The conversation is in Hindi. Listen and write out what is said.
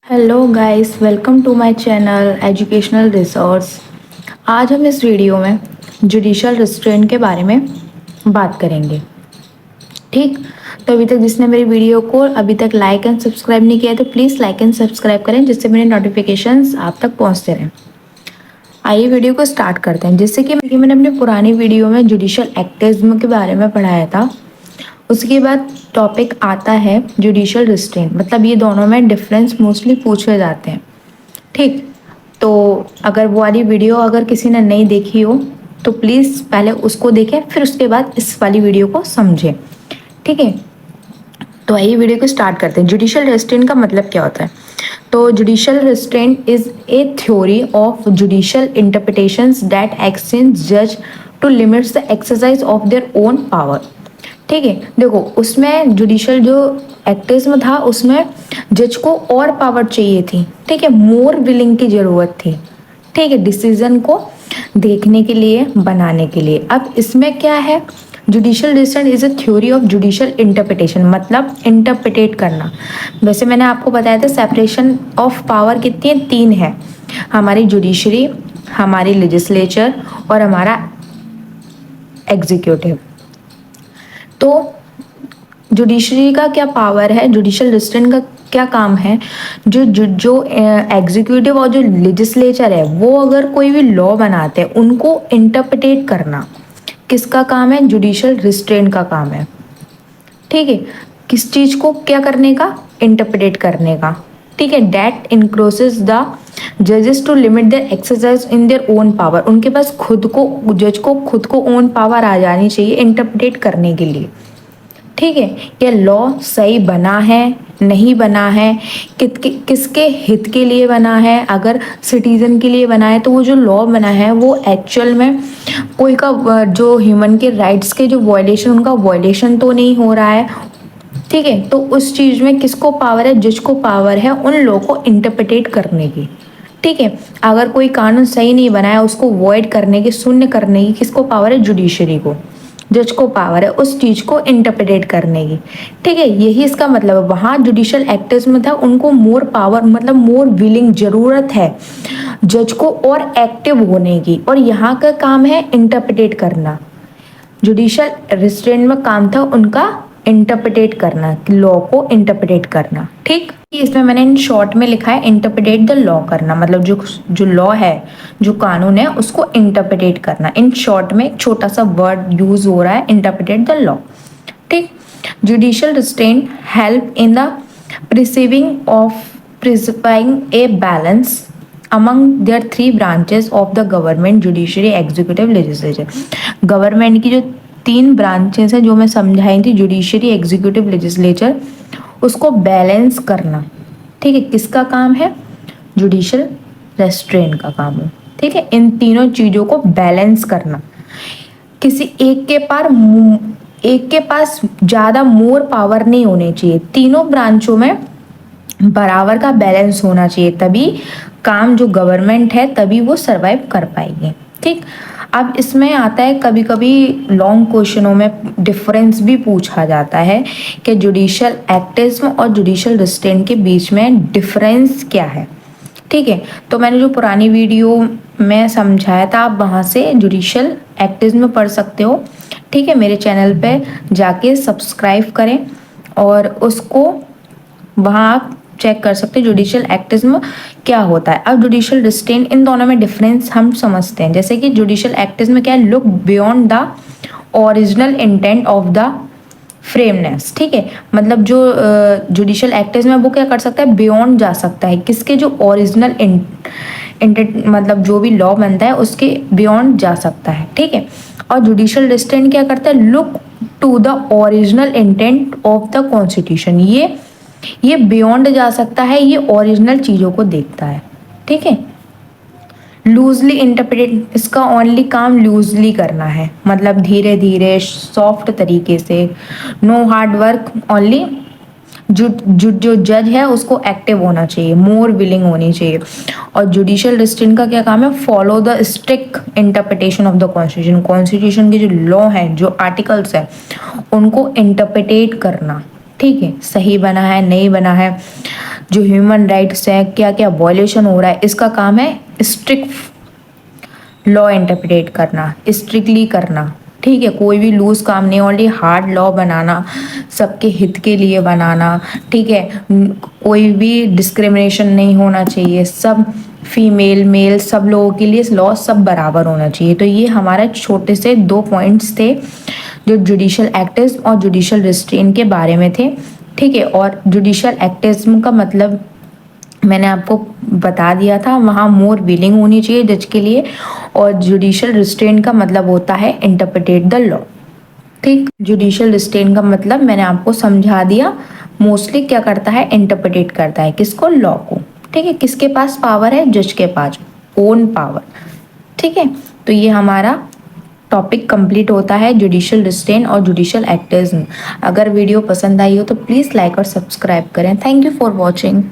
Hello guys, welcome to my channel educational resource. आज हम इस वीडियो में जुडिशल रिस्ट्रेंट के बारे में बात करेंगे। ठीक, तो अभी तक जिसने मेरी वीडियो को अभी तक लाइक एंड सब्सक्राइब नहीं किया तो प्लीज़ लाइक एंड सब्सक्राइब करें, जिससे मेरे नोटिफिकेशंस आप तक पहुंचते रहें। आइए वीडियो को स्टार्ट करते हैं। जैसे कि मैंने अपनी पुरानी वीडियो में जुडिशल एक्टिज्म के बारे में पढ़ाया था, उसके बाद टॉपिक आता है जुडिशल रिस्ट्रेंट। मतलब ये दोनों में डिफरेंस मोस्टली पूछे जाते हैं। ठीक, तो अगर वो वाली वीडियो अगर किसी ने नहीं देखी हो तो प्लीज़ पहले उसको देखें, फिर उसके बाद इस वाली वीडियो को समझें। ठीक है, तो आइए वीडियो को स्टार्ट करते हैं। जुडिशल रेस्ट्रेंट का मतलब क्या होता है? तो judicial restraint is a theory of judicial interpretations that extends जज to limits the exercise of their own power. ठीक है, देखो उसमें जुडिशल जो एक्टिज्म था उसमें जज को और पावर चाहिए थी। ठीक है, मोर विलिंग की जरूरत थी। ठीक है, डिसीजन को देखने के लिए, बनाने के लिए। अब इसमें क्या है, judicial decision is a theory of judicial interpretation, मतलब इंटरप्रिटेट करना। वैसे मैंने आपको बताया था सेपरेशन ऑफ पावर कितनी है, 3 है। हमारी जुडिशरी, हमारी लेजिस्लेचर और हमारा एग्जीक्यूटिव। तो जुडिशरी का क्या पावर है, जुडिशल रिस्ट्रेंट का क्या काम है? जो एग्जीक्यूटिव और जो लेजिस्लेचर है वो अगर कोई भी लॉ बनाते हैं उनको इंटरप्रिटेट करना किसका काम है? जुडिशल रिस्ट्रेंट का काम है। ठीक है, किस चीज को क्या करने का? इंटरप्रिटेट करने का। ठीक है, डेट इनक्रोसेस द जजेस to limit their exercise in their own power. उनके पास खुद को, जज को खुद को ओन पावर आ जानी चाहिए इंटरप्रिटेट करने के लिए। ठीक है, ये लॉ सही बना है, नहीं बना है, किसके हित के लिए बना है। अगर सिटीजन के लिए बना है तो वो जो लॉ बना है वो एक्चुअल में कोई का जो ह्यूमन के राइट्स के जो वायलेशन, उनका वायलेशन तो नहीं हो रहा है। ठीक है, तो उस चीज में किसको पावर है? जज को पावर है उन लॉ को इंटरप्रिटेट करने की। ठीक है, अगर कोई कानून सही नहीं बना है उसको वॉइड करने की, शून्य करने की किसको पावर है? जुडिशरी को। जज को पावर है उस चीज को इंटरप्रिटेट करने की। ठीक है, यही इसका मतलब है। वहां जुडिशल एक्टर्स में था, उनको मोर पावर, मतलब मोर विलिंग, जरूरत है जज को और एक्टिव होने की, और यहाँ का काम है इंटरप्रिटेट करना। जुडिशल रिस्ट्रेंट में काम था उनका इंटरप्रिटेट करना, लॉ को इंटरप्रिटेट करना। ठीक, इसमें मैंने इन शॉर्ट में लिखा है इंटरप्रिटेट द लॉ करना, मतलब जो जो लॉ है, जो कानून है उसको इंटरप्रिटेट करना। इन शॉर्ट में एक छोटा सा वर्ड यूज हो रहा है, इंटरप्रिटेट द लॉ। ठीक, judicial restraint help in the preserving of प्रिसिफाइंग a balance among their 3 branches of the government, judiciary, executive, legislature। Government की जो 3 ब्रांचेस है जो मैं समझाई थी, जुडिशरी, एग्जीक्यूटिव, लेजिस्लेचर, उसको बैलेंस करना। ठीक है, किसका काम है? जुडिशल रेस्ट्रेंट का काम है। ठीक है, इन तीनों चीजों को बैलेंस करना। किसी एक के पास ज्यादा मोर पावर नहीं होनी चाहिए, तीनों ब्रांचों में बराबर का बैलेंस होना चाहिए, तभी काम जो गवर्नमेंट है तभी वो सरवाइव कर पाएगी। ठीक, अब इसमें आता है कभी कभी लॉन्ग क्वेश्चनों में डिफरेंस भी पूछा जाता है कि जुडिशल एक्टिज्म और जुडिशल रिस्ट्रेंट के बीच में डिफरेंस क्या है। ठीक है, तो मैंने जो पुरानी वीडियो में समझाया था आप वहाँ से जुडिशल एक्टिज्म पढ़ सकते हो। ठीक है, मेरे चैनल पे जाके सब्सक्राइब करें और उसको वहाँ आप चेक कर सकते हैं जुडिशल एक्टिज्म क्या होता है। अब जुडिशल रिस्ट्रेंट, इन दोनों में डिफरेंस हम समझते हैं। जैसे कि जुडिशल एक्टिज्म क्या है? Look beyond the original intent of the framers. ठीक है, मतलब जो जुडिशल एक्टिज्म है वो क्या कर सकता है? बियॉन्ड जा सकता है, किसके? जो ओरिजिनल इंटेंट, मतलब जो भी लॉ बनता है उसके बियॉन्ड जा सकता है। ठीक है, और जुडिशल रिस्ट्रेंट क्या करता है? Look to the original intent of the constitution. ये बियॉन्ड जा सकता है, ये ओरिजिनल चीजों को देखता है। ठीक है, लूजली इंटरप्रेट, इसका ओनली काम लूजली करना है, मतलब धीरे धीरे सॉफ्ट तरीके से, नो हार्ड वर्क, ओनली जो जज है उसको एक्टिव होना चाहिए, मोर विलिंग होनी चाहिए। और जुडिशल रिस्ट्रेंट का क्या काम है? Follow the strict interpretation of the constitution. Constitution के जो लॉ हैं, जो आर्टिकल्स हैं, उनको इंटरप्रिटेट करना। ठीक है, सही बना है, नहीं बना है, जो ह्यूमन राइट्स है, क्या क्या वॉयलेशन हो रहा है, इसका काम है स्ट्रिक्ट लॉ इंटरप्रेट करना, स्ट्रिक्टली करना। ठीक है, कोई भी लूज काम नहीं, ओनली हार्ड लॉ बनाना, सबके हित के लिए बनाना। ठीक है, कोई भी डिस्क्रिमिनेशन नहीं होना चाहिए, सब फीमेल मेल सब लोगों के लिए लॉ सब बराबर होना चाहिए। तो ये हमारे छोटे से 2 पॉइंट्स थे जो जुडिशियल एक्टिज्म और जुडिशियल रिस्ट्रेन के बारे में थे। ठीक है, और जुडिशियल एक्टिज्म का मतलब मैंने आपको बता दिया था, वहाँ मोर विलिंग होनी चाहिए जज के लिए, और जुडिशियल रिस्ट्रेन का मतलब होता है इंटरप्रेटेट द लॉ। ठीक, जुडिशियल रिस्ट्रेन का मतलब मैंने आपको समझा दिया, मोस्टली क्या करता है, इंटरप्रेटेट करता है किसको, लॉ को। ठीक है, किसके पास पावर है, जज के पास ओन पावर। ठीक है, तो ये हमारा टॉपिक कंप्लीट होता है जुडिशियल रिस्ट्रेन और जुडिशियल एक्टिज्म। अगर वीडियो पसंद आई हो तो प्लीज़ लाइक और सब्सक्राइब करें। Thank you for watching.